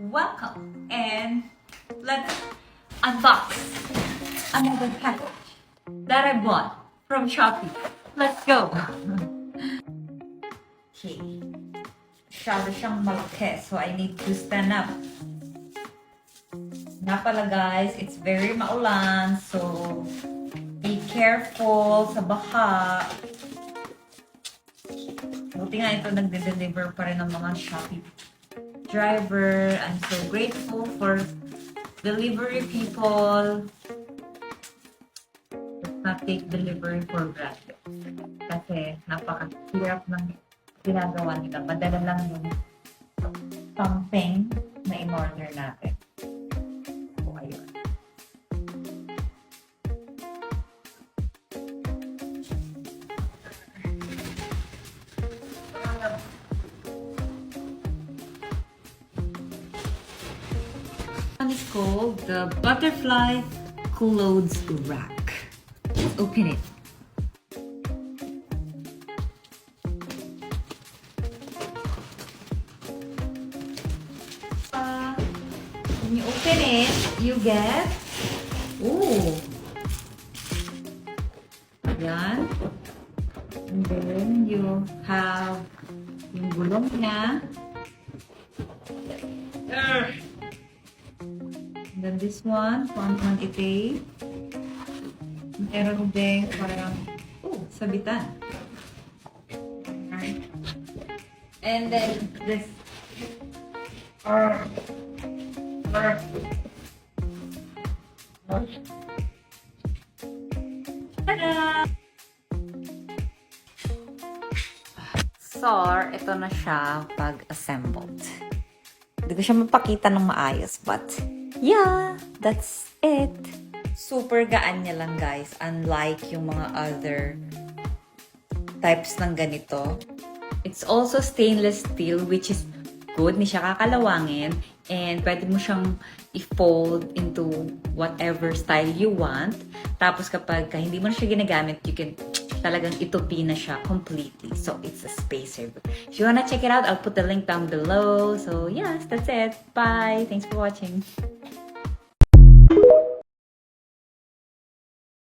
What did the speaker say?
welcome and let's unbox another package that I bought from Shopee. Let's go! Okay. Masyado siyang malaki, so I need to stand up. Nga pala guys, it's very maulan, so be careful sa baha. Buti nga ito nagde-deliver pa rin ng mga Shopee driver. I'm so grateful for delivery people. Let's not take delivery for granted. Kasi napakahirap ng ginagawa nila. Madala lang yung something na in-order natin. So, ayun. One is called the Butterfly Clothes Rack. Let's open it. When you open it, you get, ooh, yan. And then you have yung gulong niya. And then this one, ite. Meron din parang, sabitan. And then this, tada! So, ito na siya pag-assembled. Hindi ko siya mapakita ng maayos, but yeah, that's it. Super gaan niya lang, guys. Unlike yung mga other types ng ganito. It's also stainless steel, which is good. Hindi siya kakalawangin. And pwede mo siyang i-fold into whatever style you want. Tapos kapag hindi mo na siya ginagamit, you can talagang itupi na siya completely. So, it's a space saver. If you wanna check it out, I'll put the link down below. So, yes, that's it. Bye! Thanks for watching.